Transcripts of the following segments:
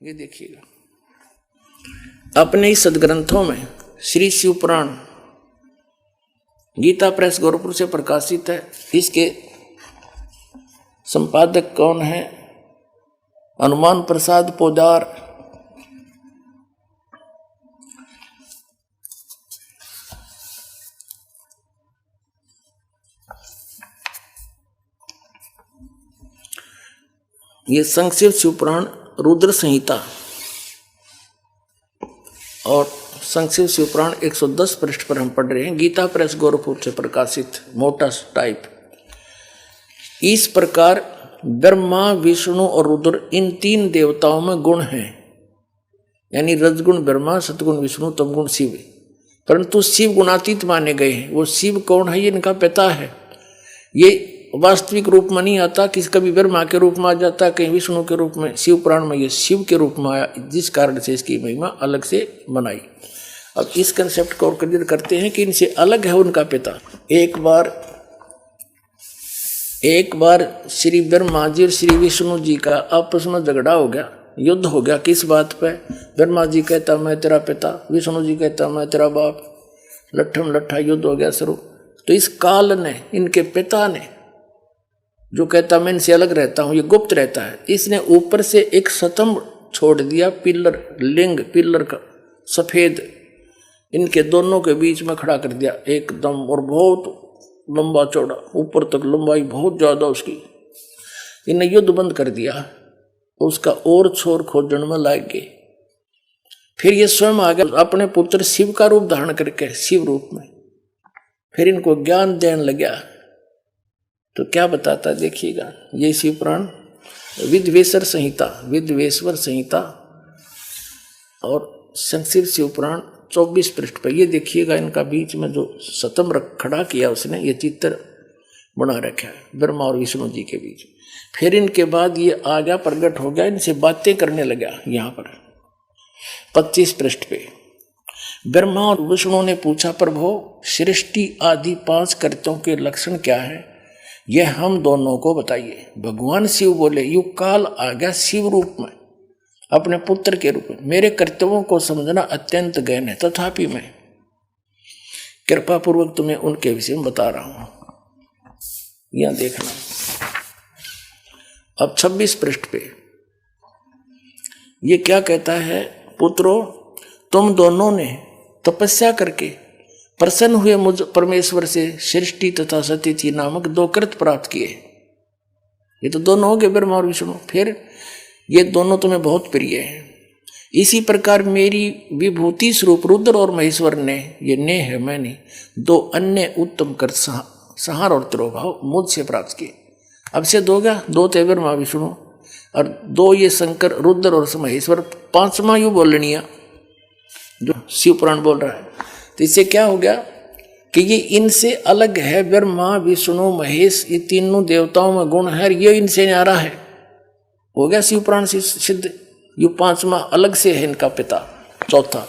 ये देखिएगा अपने ही सदग्रंथों में श्री शिव पुराण गीता प्रेस गोरखपुर से प्रकाशित है। इसके संपादक कौन है? हनुमान प्रसाद पोदार। ये संक्षिप्त शिवपुराण रुद्र संहिता और संक्षिप्त शिवपुराण 110 पृष्ठ पर हम पढ़ रहे हैं। गीता प्रेस गोरखपुर से प्रकाशित मोटा टाइप। इस प्रकार ब्रह्मा विष्णु और रुद्र इन तीन देवताओं में गुण हैं, यानी रजगुण ब्रह्मा, सतगुण विष्णु, तमगुण शिव। परंतु शिव गुणातीत माने गए हैं। वो शिव कौन है? ये इनका पिता है। ये वास्तविक रूप में नहीं आता, किसी कभी ब्रह्मा के रूप में आ जाता, कहीं विष्णु के रूप में। शिव पुराण में ये शिव के रूप में आया, जिस कारण से इसकी महिमा अलग से बनाई। अब इस कंसेप्ट को और क्लियर करते हैं कि इनसे अलग है उनका पिता। एक बार श्री ब्रह्मा जी और श्री विष्णु जी का आपस में झगड़ा हो गया, युद्ध हो गया। किस बात पे? ब्रह्मा जी कहता मैं तेरा पिता, विष्णु जी कहता मैं तेरा बाप। लट्ठम लट्ठा युद्ध हो गया शुरू। तो इस काल ने, इनके पिता ने, जो कहता मैं इनसे अलग रहता हूं, ये गुप्त रहता है, इसने ऊपर से एक स्तंभ छोड़ दिया, पिलर, लिंग पिलर का सफेद, इनके दोनों के बीच में खड़ा कर दिया एकदम, और बहुत लंबा चौड़ा, ऊपर तक लंबाई बहुत ज्यादा उसकी। इन्हें युद्ध बंद कर दिया, उसका और छोर खोजने में लग गए। फिर ये स्वयं आ गया अपने पुत्र शिव का रूप धारण करके, शिव रूप में। फिर इनको ज्ञान देने लगा। तो क्या बताता देखिएगा, ये शिव पुराण विद्वेश्वर संहिता और संक्षिप्त शिव पुराण 24 पृष्ठ पर। ये देखिएगा इनका बीच में जो स्तंभ खड़ा किया उसने, ये चित्र बना रखा है ब्रह्मा और विष्णु जी के बीच। फिर इनके बाद ये आ गया, प्रकट हो गया, इनसे बातें करने लगा। यहाँ पर 25 पृष्ठ पे ब्रह्मा और विष्णु ने पूछा, प्रभु सृष्टि आदि 5 कर्तों के लक्षण क्या है? यह हम दोनों को बताइए। भगवान शिव बोले, युग काल आ गया शिव रूप में, अपने पुत्र के रूप में। मेरे कर्तव्यों को समझना अत्यंत गहन है, तथापि मैं कृपा पूर्वक तुम्हें उनके विषय में बता रहा हूं। यहां देखना अब 26 पृष्ठ पे ये क्या कहता है, पुत्रों तुम दोनों ने तपस्या करके प्रसन्न हुए मुझ परमेश्वर से सृष्टि तथा सतिथि नामक 2 कृत प्राप्त किए। ये तो दोनों हो गए, ब्रह्मा और विष्णु। फिर ये दोनों तुम्हें बहुत प्रिय हैं। इसी प्रकार मेरी विभूति स्वरूप रुद्र और महेश्वर ने, ये ने है मैंने, 2 अन्य उत्तम कृत संहार और तिरोभाव मुझसे प्राप्त किए। अब से 2 गया, 2 थे ब्रह्मा विष्णु और 2 ये शंकर रुद्र और महेश्वर। 5वां यू बोलनिया जो शिव पुराण बोल रहा है। तो इससे क्या हो गया कि ये इनसे अलग है। ब्रह्मा विष्णु महेश, ये तीनों देवताओं में गुण है, ये इनसे न्यारा है। हो गया शिव पुराण से सिद्ध। ये 5वां अलग से है इनका पिता। चौथा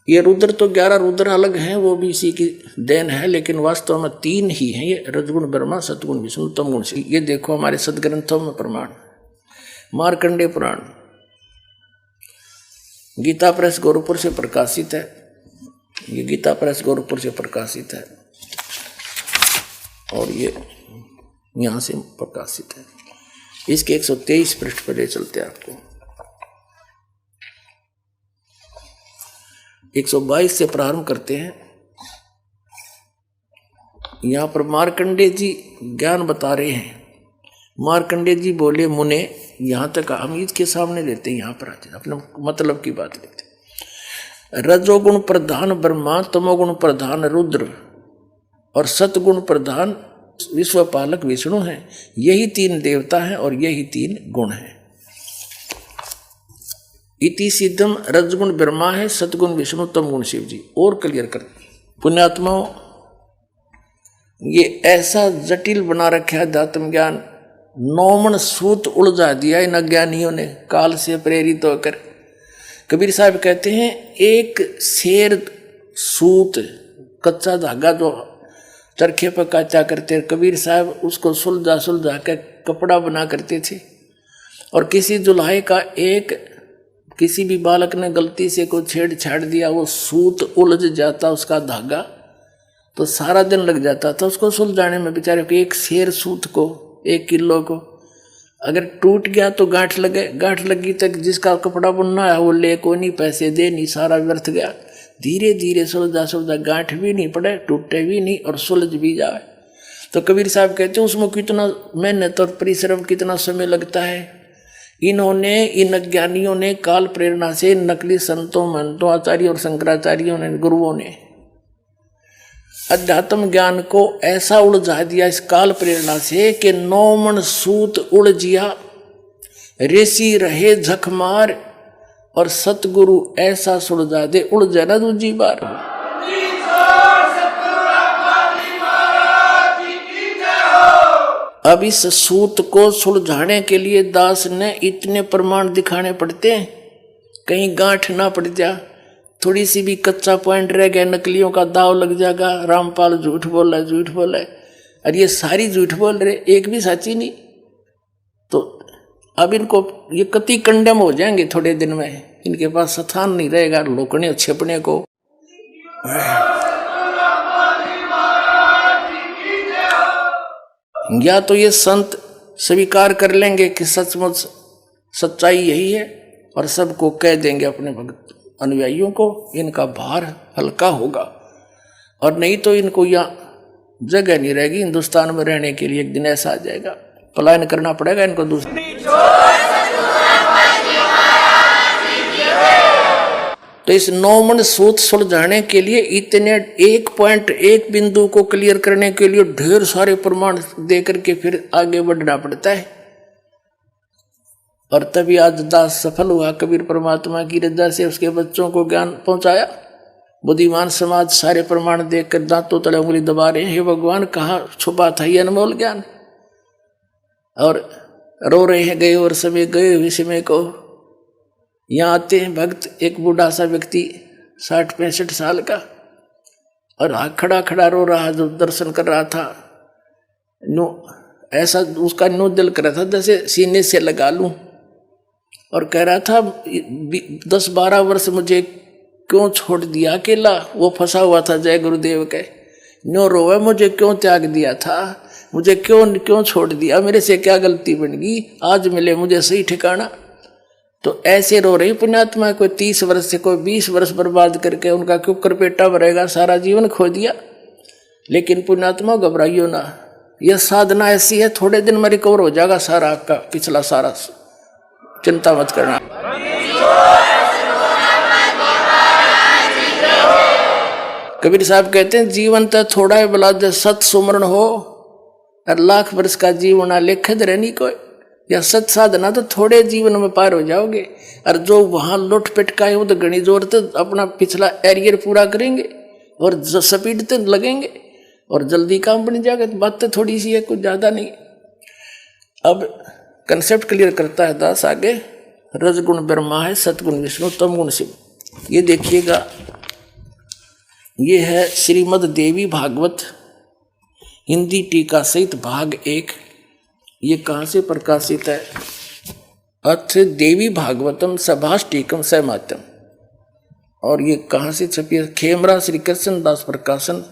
ये रुद्र, तो 11 रुद्र अलग हैं, वो भी इसी की देन है, लेकिन वास्तव में 3 ही हैं ये, रजगुण ब्रह्मा, सतगुण विष्णु, तमगुण शिव। ये देखो हमारे सदग्रंथों में प्रमाण। मार्कंडेय पुराण गीता प्रेस गोरखपुर से प्रकाशित है। ये गीता प्रेस गोरखपुर से प्रकाशित है और ये यहां से प्रकाशित है। इसके 123 पृष्ठ पर ले चलते हैं आपको। 122 से प्रारंभ करते हैं। यहां पर मार्कंडेय जी ज्ञान बता रहे हैं। मार्कंडेय जी बोले, मुने, यहां तक हम इसके सामने लेते हैं, यहां पर आते अपने मतलब की बात लेते। रजोगुण प्रधान ब्रह्मा, तमोगुण प्रधान रुद्र और सतगुण प्रधान विश्वपालक विष्णु हैं। यही 3 देवता हैं और यही 3 गुण हैं। इति सिद्धम रजगुण ब्रह्मा है, सतगुण विष्णु, तमगुण शिव जी। और क्लियर कर पुण्यात्माओं, ये ऐसा जटिल बना रखा है आत्म ज्ञान, 9 सूत उलझा दिया इन अज्ञानियों ने काल से प्रेरित होकर। कबीर साहब कहते हैं, एक शेर सूत, कच्चा धागा जो चरखे पर काचा करते, कबीर साहब उसको सुलझा के कपड़ा बना करते थे और किसी दुल्हाई का एक किसी भी बालक ने गलती से कोई छेड़छाड़ दिया, वो सूत उलझ जाता उसका धागा, तो सारा दिन लग जाता था उसको सुलझाने में। बेचारे को एक शेर सूत को 1 किलो को अगर टूट गया तो गांठ लगे, गांठ लगी तक जिसका कपड़ा बुनना है वो ले को नहीं, पैसे दे नहीं, सारा व्यर्थ गया। धीरे धीरे सुलझा सुलझा गांठ भी नहीं पड़े, टूटे भी नहीं और सुलझ भी जाए। तो कबीर साहब कहते हैं उसमें कितना मेहनत और परिश्रम, कितना समय लगता है। इन्होंने, इन अज्ञानियों ने काल प्रेरणा से, नकली संतों महंतों आचार्यों और शंकराचार्यों ने, गुरुओं ने अध्यात्म ज्ञान को ऐसा उलझा दिया इस काल प्रेरणा से कि 9 मन सूत उलझिया, ऋषि रहे झकमार, और सतगुरु ऐसा सुलझा दे उलझे न दूजी बार। अब इस सूत को सुलझाने के लिए दास ने इतने प्रमाण दिखाने पड़ते हैं, कहीं गांठ ना पड़ जा, थोड़ी सी भी कच्चा पॉइंट रह गया, नकलियों का दाव लग जाएगा। रामपाल झूठ बोल रहा है, झूठ बोल रहा है, और ये सारी झूठ बोल रहे, एक भी सच्ची नहीं। तो अब इनको ये कति कंडेम हो जाएंगे थोड़े दिन में, इनके पास स्थान नहीं रहेगा लोकने छिपने को। या तो ये संत स्वीकार कर लेंगे कि सचमुच सच्चाई यही है और सबको कह देंगे अपने भक्त अनुयायियों को, इनका भार हल्का होगा, और नहीं तो इनको यहाँ जगह नहीं रहेगी हिंदुस्तान में रहने के लिए। एक दिन ऐसा आ जाएगा, पलायन करना पड़ेगा इनको दूसरे। तो इस 9 मन सूत सुलझाने के लिए इतने एक पॉइंट, एक बिंदु को क्लियर करने के लिए ढेर सारे प्रमाण देकर के फिर आगे बढ़ना पड़ता है। और तभी आज दास सफल हुआ, कबीर परमात्मा की रजा से उसके बच्चों को ज्ञान पहुंचाया। बुद्धिमान समाज सारे प्रमाण देखकर दांतों तले उंगली दबा रहे हैं, हे भगवान कहाँ छुपा था ये अनमोल ज्ञान, और रो रहे हैं गए और समय गए हुए समय को। यहाँ आते हैं भक्त, एक बूढ़ा सा व्यक्ति 60-65 साल का, और खड़ा खड़ा रो रहा, जो दर्शन कर रहा था। नो ऐसा उसका नो दिल कर रहा था जैसे सीने से लगा लूं, और कह रहा था 10-12 वर्ष मुझे क्यों छोड़ दिया अकेला। वो फंसा हुआ था जय गुरुदेव के, नो रोवे मुझे क्यों त्याग दिया था, मुझे क्यों छोड़ दिया, मेरे से क्या गलती बन गई, आज मिले मुझे सही ठिकाना। तो ऐसे रो रही पुण्यात्मा, कोई 30 वर्ष से कोई 20 वर्ष बर्बाद करके उनका क्यों करपेटा भरेगा, सारा जीवन खो दिया। लेकिन पुण्यात्मा घबराइयो ना, यह साधना ऐसी है, थोड़े दिन में रिकवर हो जाएगा सारा आपका पिछला सारा, चिंता मत करना। कबीर साहब कहते हैं जीवन तो थोड़ा है बला, सत सुमरण हो और लाख वर्ष का जीवन लेखद रहनी कोई, या सत साधना तो थोड़े जीवन में पार हो जाओगे। और जो वहां लुट पिटकाए वो तो घनी जोर तो अपना पिछला एरियर पूरा करेंगे और स्पीड तो लगेंगे और जल्दी काम बन जाएगा। तो बात तो थोड़ी सी है, कुछ ज्यादा नहीं। अब कंसेप्ट क्लियर करता है दास आगे, रजगुण ब्रह्मा है, सतगुण विष्णु, तमगुण शिव। ये देखिएगा, ये है श्रीमद् देवी भागवत हिंदी टीका सहित भाग 1। ये कहाँ से प्रकाशित है? अथ देवी भागवतम सभाष टीकम सहमात्यम। और ये कहाँ से छपी है? खेमरा श्री कृष्ण दास प्रकाशन,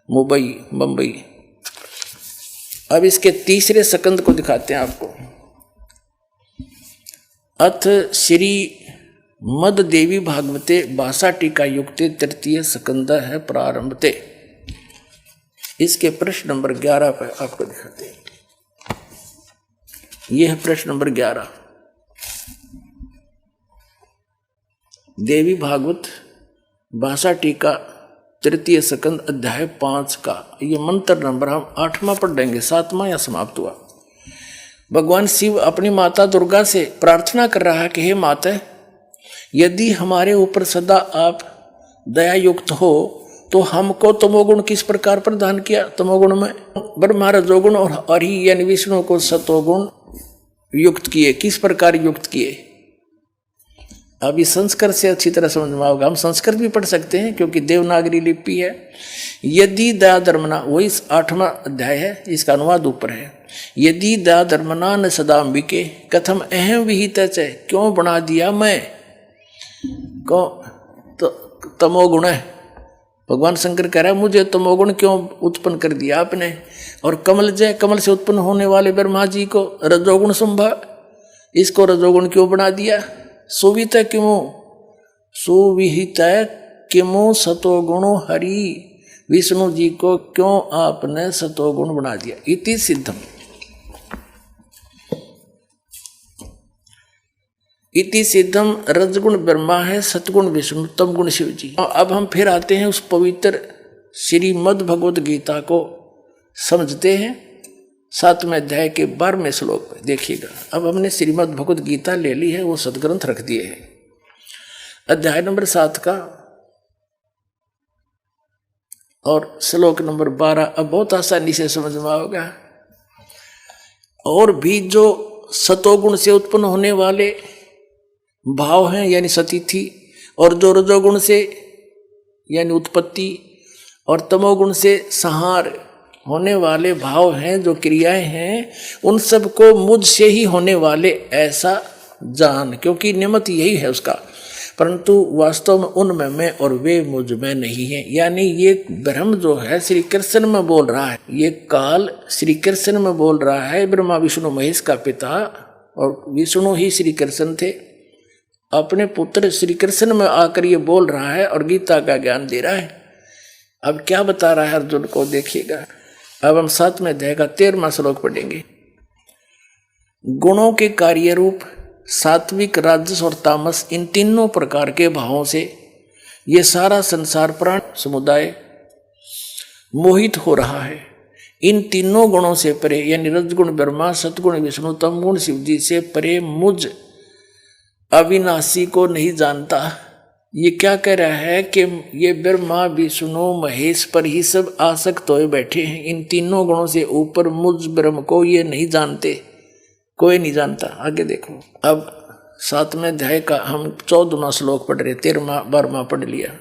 मुंबई। अब इसके तीसरे सकंद को दिखाते हैं आपको। अथ श्री मद देवी भागवते भाषा टीका युक्ते तृतीय सकंद है प्रारंभते। इसके प्रश्न नंबर 11 पर आपको दिखाते हैं। यह है प्रश्न नंबर 11, देवी भागवत भाषा टीका तृतीय सकंद अध्याय 5 का। ये मंत्र नंबर हम 8वां पढ़ देंगे, 7वां या समाप्त हुआ। भगवान शिव अपनी माता दुर्गा से प्रार्थना कर रहा है कि हे माता, यदि हमारे ऊपर सदा आप दया युक्त हो तो हमको तमोगुण किस प्रकार प्रदान किया? तमोगुण में ब्रह्मा रजोगुण और हरि यानी विष्णु को सतोगुण युक्त किए, किस प्रकार युक्त किए? अब इस संस्कृत से अच्छी तरह समझ में आओगे। हम संस्कृत भी पढ़ सकते हैं क्योंकि देवनागरी लिपि है। यदि दया धर्मना, वही 8वां अध्याय है, इसका अनुवाद ऊपर है। यदि दया धर्मना न सदाम्बिके कथम अहम विहित, क्यों बना दिया मैं को तो तमोगुण है। भगवान शंकर कह रहा है मुझे तमोगुण क्यों उत्पन्न कर दिया आपने। और कमल जय, कमल से उत्पन्न होने वाले ब्रह्मा जी को रजोगुण संभव, इसको रजोगुण क्यों बना दिया। सुवित किमो, सुविहित किमो सतोगुणो हरि, विष्णु जी को क्यों आपने सतोगुण बना दिया। इति सिद्धम, इति सिद्धम रजगुण ब्रह्मा है, सतगुण विष्णु, तमगुण शिव जी। अब हम फिर आते हैं उस पवित्र श्रीमद् भगवद गीता को समझते हैं 7वें अध्याय के 12वें श्लोक में। देखिएगा, अब हमने श्रीमद् भगवद गीता ले ली है, वो सदग्रंथ रख दिए हैं। अध्याय नंबर 7 का और श्लोक नंबर 12 अब बहुत आसानी से समझ में आओगा। और भी जो सतोगुण से उत्पन्न होने वाले भाव हैं यानी सतिथि, और जो रजोगुण से यानी उत्पत्ति, और तमोगुण से संहार होने वाले भाव हैं, जो क्रियाएं हैं, उन सब को मुझ से ही होने वाले ऐसा जान, क्योंकि निमित्त यही है उसका, परंतु वास्तव में उनमें मैं और वे मुझ में नहीं है। यानी ये ब्रह्म जो है श्री कृष्ण में बोल रहा है, ये काल श्री कृष्ण में बोल रहा है। ब्रह्मा विष्णु महेश का पिता, और विष्णु ही श्री कृष्ण थे, अपने पुत्र श्री कृष्ण में आकर ये बोल रहा है और गीता का ज्ञान दे रहा है। अब क्या बता रहा है अर्जुन को, देखिएगा। अब हम 7वें अध्याय का 13वां श्लोक पढ़ेंगे। गुणों के कार्य रूप सात्विक, राजस और तामस, इन तीनों प्रकार के भावों से ये सारा संसार प्राण समुदाय मोहित हो रहा है। इन तीनों गुणों से परे यानी रजगुण ब्रह्मा, सतगुण विष्णु, तमगुण शिव जी से परे मुझ अविनाशी को नहीं जानता। ये क्या कह रहा है कि ये ब्रह्मा विष्णु महेश पर ही सब आसक्त होए बैठे हैं। इन तीनों गुणों से ऊपर मुझ ब्रह्म को ये नहीं जानते, कोई नहीं जानता। आगे देखो, अब 7वें अध्याय का हम 14वां श्लोक पढ़ रहे, 13वां 12वां पढ़ लिया।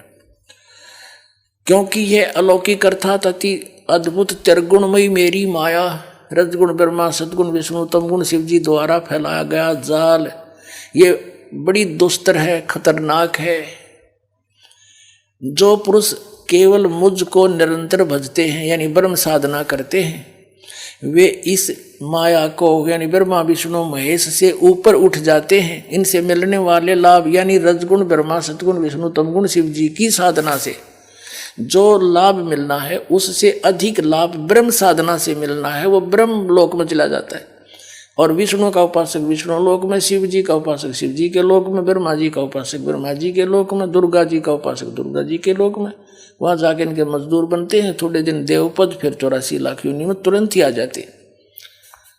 क्योंकि यह अलौकिक अर्थात अति अद्भुत त्रिगुणमयी मेरी माया, रजगुण ब्रह्मा, सतगुण विष्णु, तमगुण शिव जी द्वारा फैलाया गया जाल, ये बड़ी दुस्तर है, खतरनाक है। जो पुरुष केवल मुझ को निरंतर भजते हैं यानी ब्रह्म साधना करते हैं, वे इस माया को यानी ब्रह्मा विष्णु महेश से ऊपर उठ जाते हैं। इनसे मिलने वाले लाभ यानी रजगुण ब्रह्मा, सतगुण विष्णु, तमगुण शिव जी की साधना से जो लाभ मिलना है, उससे अधिक लाभ ब्रह्म साधना से मिलना है, वो ब्रह्म लोक में चला जाता है। और विष्णु का उपासक विष्णु लोक में, शिव जी का उपासक शिव जी के लोक में, ब्रह्मा जी का उपासक ब्रह्मा जी के लोक में, दुर्गा जी का उपासक दुर्गा जी के लोक में, वहाँ जाके इनके मजदूर बनते हैं। थोड़े दिन देवपद, फिर 84 लाख योनि में तुरंत ही आ जाते।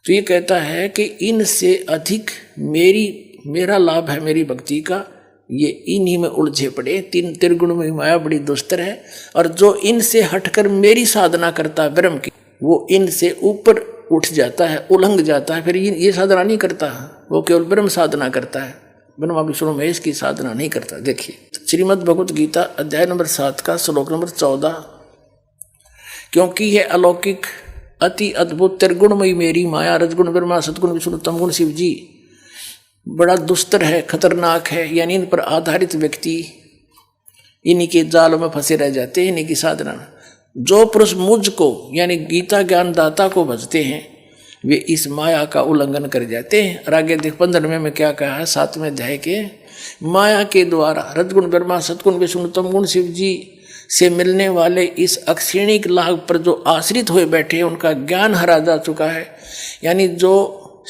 तो ये कहता है कि इनसे अधिक मेरा लाभ है मेरी भक्ति का, ये इन्हीं में उलझे पड़े। तीन त्रिगुण में माया बड़ी दुस्तर है, और जो इनसे हटकर मेरी साधना करता है ब्रह्म की, वो इनसे ऊपर उठ जाता है, उलंघ जाता है। फिर ये साधना नहीं करता, वो केवल ब्रह्म साधना करता है, ब्रह्मा विष्णु महेश की साधना नहीं करता। देखिए श्रीमद् भगवत गीता अध्याय नंबर 7 का श्लोक नंबर 14। क्योंकि यह अलौकिक अति अद्भुत त्रिगुणमयी मेरी माया, रजगुण ब्रह्मा, सतगुण विष्णु, तमगुण शिव जी बड़ा दुस्तर है, खतरनाक है। यानी इन पर आधारित व्यक्ति इन्हीं के जाल में फंसे रह जाते हैं, इन्हीं की साधना। जो पुरुष मुझ को यानी गीता ज्ञानदाता को भजते हैं, वे इस माया का उल्लंघन कर जाते हैं। और आगे देख 15वें में क्या कहा है, 7वें अध्याय के, माया के द्वारा रजगुण ब्रह्मा, सतगुण विष्णु, तमगुण शिव जी से मिलने वाले इस अक्षीणिक लाभ पर जो आश्रित हुए बैठे हैं, उनका ज्ञान हरा जा चुका है। यानी जो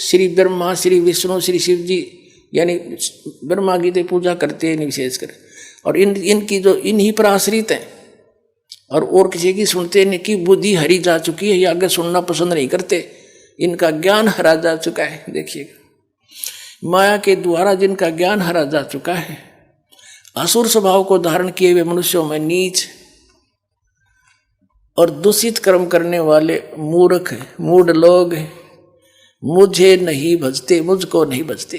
श्री ब्रह्मा, श्री विष्णु, श्री शिव जी यानी ब्रह्मा की पूजा करते हैं विशेषकर, और इनकी जो इन्हीं पर आश्रित हैं, और किसी की सुनते हैं, इनकी बुद्धि हरी जा चुकी है, ये आगे सुनना पसंद नहीं करते, इनका ज्ञान हरा जा चुका है। देखिएगा, माया के द्वारा जिनका ज्ञान हरा जा चुका है, असुर स्वभाव को धारण किए हुए मनुष्यों में नीच और दूषित कर्म करने वाले मूर्ख मूढ़ लोग मुझे नहीं भजते, मुझको नहीं भजते।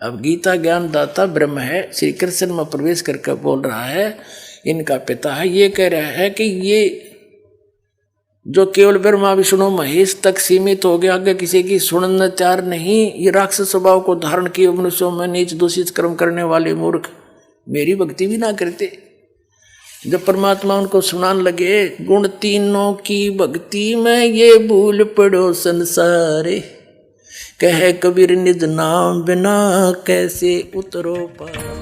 अब गीता ज्ञान दाता ब्रह्म है, श्री कृष्ण में प्रवेश करके बोल रहा है, इनका पिता है। ये कह रहा है कि ये जो केवल ब्रह्मा विष्णु महेश तक सीमित हो गया, आगे किसी की सुनने तैयार नहीं, ये राक्षस स्वभाव को धारण किए मनुष्यों में नीच दूषित कर्म करने वाले मूर्ख मेरी भक्ति भी ना करते। जब परमात्मा उनको सुनाने लगे, गुण तीनों की भक्ति में ये भूल पड़ो संसारे, कहे कबीर निज नाम बिना कैसे उतरो पार।